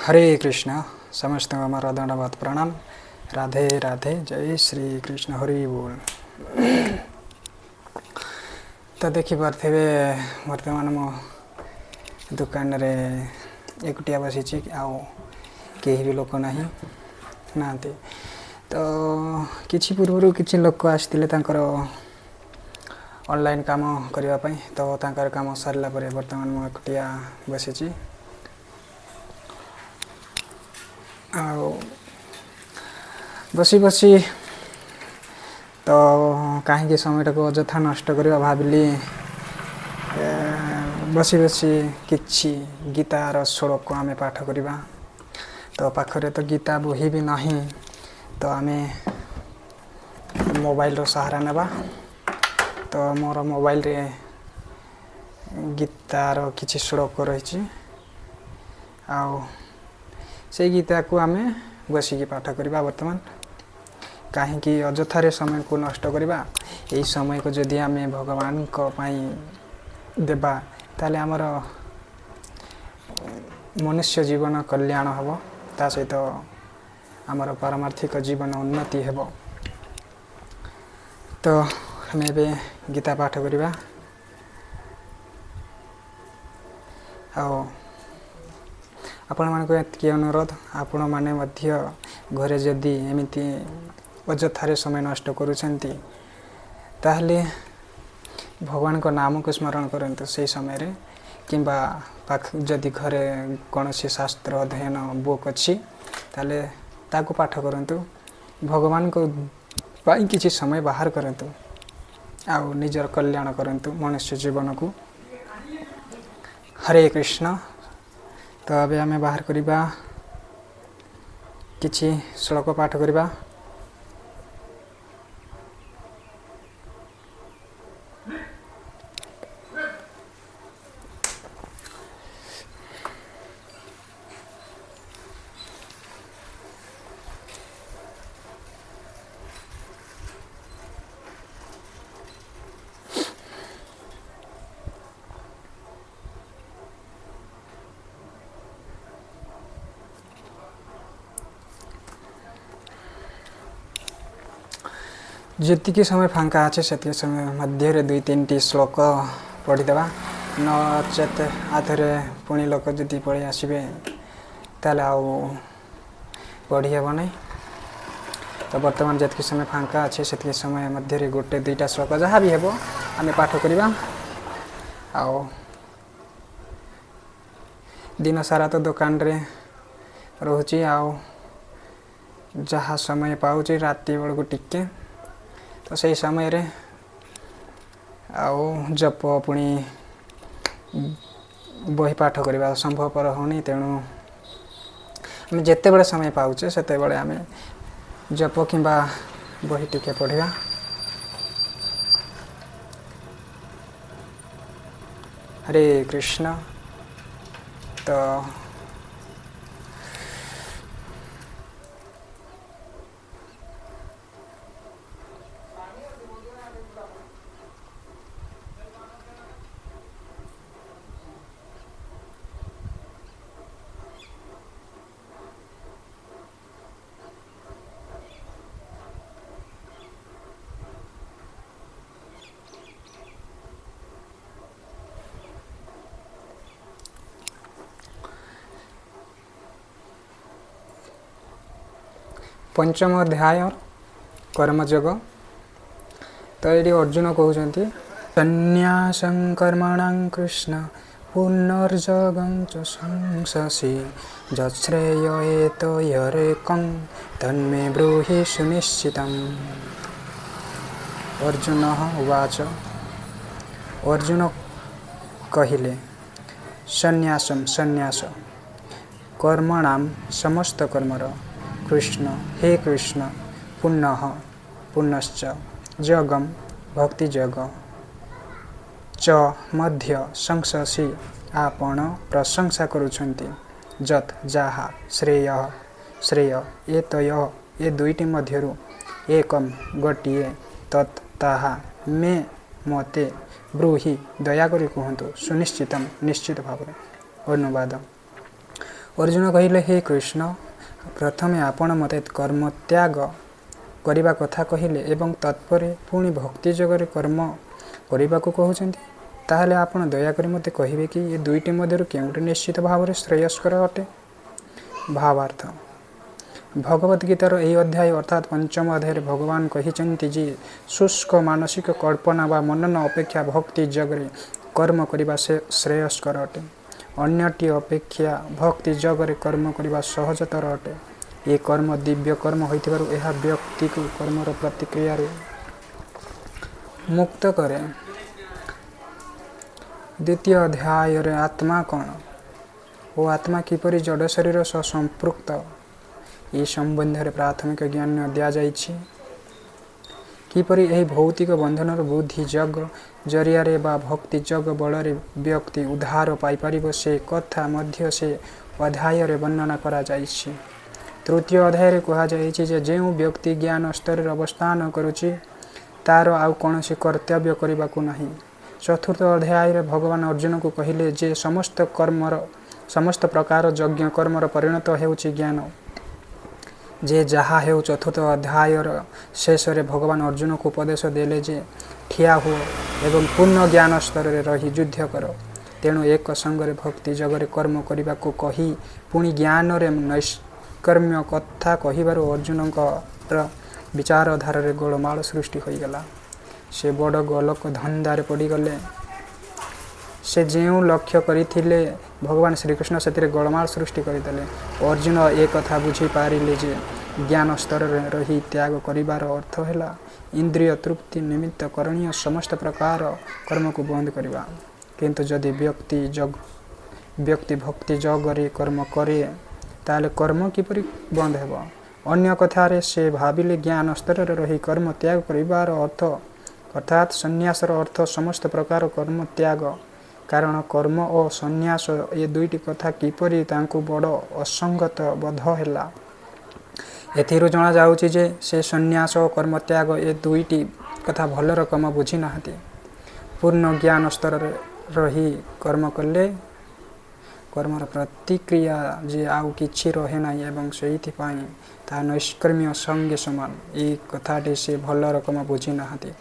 हरे कृष्ण समस्त हमारा दंडवत प्रणाम। राधे राधे जय श्री कृष्ण हरि बोल। तो देखी पारे वर्तमान मो दुकान रे एकुटिया बसी कहीं भी लोक नहीं ना तो किछि पूर्व किछि लोक आसते ऑनलाइन काम करने तो तांकर काम सरला परे वर्तमान मो एकुटिया बसी बसी बसी तो कहीं समय को अଯଥା नष्ट करवा भाविली बसी बसी किछि गीतार श्लोक को आमे पाठ करवा। तो पाखरे तो गीता बही भी नहीं तो आमे मोबाइल रो सहारा नेबा। तो मोर मोबाइल रे गीतार किछि श्लोक रही से गीता को आमे बसिकी पाठ करवा। वर्तमान कहीं अଯଥାରେ समय को नष्ट करवा यही समय को जदि आमे भगवान को पाई देबा ताले आमर मनुष्य जीवन कल्याण हम ता सहित आमर पारमार्थिक जीवन उन्नति हेब। तो हमें बे गीता पाठ करवा। आपण मान को अनुरोध आपण माने मध्य घरे जदि एमिति अଯଥାରେ समय नष्ट करुछंती ताहले भगवान को नाम को स्मरण करंतु से समय रे किंबा पाख जदि घरे कौन सी शास्त्र अध्ययन बुक अच्छी ताले ताको पाठ करंतु भगवान को पाई किछि समय बाहर करंतु आउ निजर कल्याण करंतु मनुष्य जीवन को। हरे कृष्ण। तो अबे आमे बाहर करिबा किछि श्लोक पाठ करिबा। जी समय फांका अच्छे से समय मध्य दुई तीन टी श्लोक पढ़ीदेवा नचेत आधे पुणी लोक जदि पढ़ी आसबे ताले आउ पढ़ी हेब नहीं। तो वर्तमान जी समय फांका अच्छे से समय मध्य गोटे दुईटा श्लोक जहाँ भी हेब आम पाठ करवा। दिन सारा तो दुकान रे रोची जहाँ समय पाऊँ राति बेलू टिके तो सही समय रे जप पुणी बही पाठ करवा संभवपर होनी। तेणु आम जिते बड़े समय पाऊचे सेते बड़े आम जप किंबा बही टिके पढ़िया। हरे कृष्ण। तो पंचम अध्याय कर्मयोग। तो ये अर्जुन कहते संन्यासं कर्मणां कृष्ण पुनर्जगं च संससि यच्छ्रेय एतयोरेकं तन्मे ब्रूहि सुनिश्चितम्। अर्जुन उवाच। अर्जुन कहिले संन्यासं संन्यास कर्मणां समस्त कर्मर कृष्ण हे कृष्ण पुनः पुनश्च जगम भक्ति जग च मध्य संससि आपण प्रशंसा करुछन्ति जत जाहा श्रेय श्रेय एतय ए दुईटी मध्यरु एकम गोटिए तत् ताहा मे मते ब्रूहि दया करी कहतु सुनिश्चितम निश्चित भाव। अनुवाद। अर्जुन कहले हे कृष्ण प्रथमे आपण मते कर्म त्याग करने कथा कहले एवं तत्पर पुणी भक्ति जगह कर्म करने को कहते ताहले आपण दयाकोरी मते कहिबे कि ये दुईटी मध्यरु केउटी निश्चित भाव में श्रेयस्कर अटे। भावार्थ भगवत गीतार यही अध्याय अर्थात पंचम अध्याय भगवान कहिचंती जे शुष्क मानसिक कल्पना व मनन अपेक्षा भक्ति जगरे कर्म करने से श्रेयस्कर अटे। अन्यटी अपेक्षा भक्ति जगरे कर्म करने सहजतर अटे। ये कर्म दिव्य कर्म होइथिबारु एहा व्यक्ति को कर्मर प्रतिक्रिया मुक्त करे। द्वितीय अध्याय रे आत्मा कौन ओ आत्मा किपरि जड़ शरीर सह संपृक्त ये संबंध में प्राथमिक ज्ञान दिया जाइछि। किपरि एही भौतिक बंधनर बुद्धि जग जरिया बा भक्ति जग बल व्यक्ति उद्धार पाइपर से कथा मध्य से अध्याय वर्णना करा जाइछि। तृतीय अध्याय कहा जाइछि जे जेउ व्यक्ति ज्ञान स्तर अवस्थान करुछि तार आउ कौनसी कर्तव्य करने को नहीं। चतुर्थ अध्याय भगवान अर्जुन को कहले जे समस्त प्रकार यज्ञ कर्मर परिणत हेउछि ज्ञान जे जहा हेउ। चतुर्थ अध्याय शेष रे भगवान अर्जुन को उपदेश देले जे ठिया हो एवं पूर्ण ज्ञान स्तर रे रही युद्ध कर। तेणु एक संगरे भक्ति जगरे कर्म करने को कही पुणी ज्ञान रे नैष्कर्म्य कथा कहिबार अर्जुन विचारधारा रे गोलमाल सृष्टि हो गला। से बड़ गोलक धंदार पड़गले। से जो लक्ष्य करथिले भगवान श्रीकृष्ण से गोलमाल सृष्टि करदेले। अर्जुन एक कथा बुझी पारिले जे ज्ञान स्तर रही त्याग करिवार अर्थ है इंद्रिय तृप्ति निमित्त करणीय समस्त प्रकार कर्म को बंद करवा। किंतु जदि व्यक्ति भक्ति जगरे कर्म करे ताले कर्म किपरि बंद हेब। अन्य कथारे से भाविले ज्ञान स्तर रही कर्म त्याग करिवार अर्थ अर्थात संन्यासर अर्थ समस्त प्रकार कर्म त्याग। कारण कर्म और संन्यास ये दुईटी कथा किपरि तांकु बड़ असंगत बोध हैला। एथिरु जणा जाउछि जे से संन्यास और कर्म त्याग ये दुईटी कथा भल रकम बुझी नाहति। पूर्ण ज्ञान स्तर रही कर्म कले कर्मर प्रतिक्रिया जे आउ किछि रहे ना एवं सेइथिपाई ता नैष्कर्म्य संगे समान ये कथाटी से भल रकम बुझी नाहति।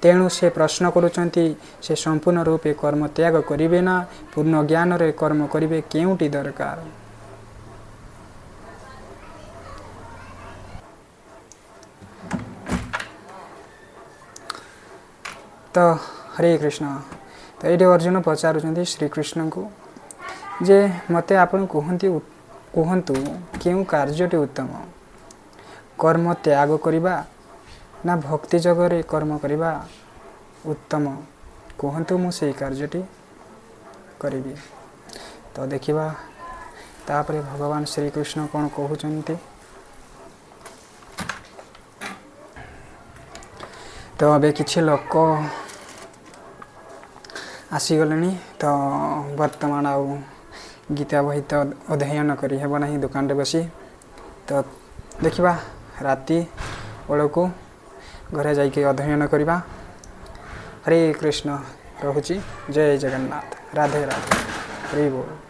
तेणु से प्रश्न करुचंती से संपूर्ण रूपे कर्म त्याग करिवे ना पूर्ण ज्ञान रे कर्म करिवे केउटी दरकार। तो हरे कृष्ण तो ये अर्जुन पचारुचंती श्रीकृष्ण को जे मते आपण कहतु केउ कार्यटी उत्तम कर्म त्याग करिबा ना भक्ति जगरे कर्म करिबा उत्तम कहतु मु से कार्यटी करी। तो देखिबा तापरे भगवान श्रीकृष्ण कौन कहउचंती। तो अबे किछि लोक आसीगले तो वर्तमान आउ गीता बही तो अध्ययन करी हेब नहीं दुकान रे बसी। तो देखिबा राति बेलू घरे जाइके अध्ययन करवा। हरे कृष्ण रहुची। जय जगन्नाथ। राधे राधे। हरि बोल।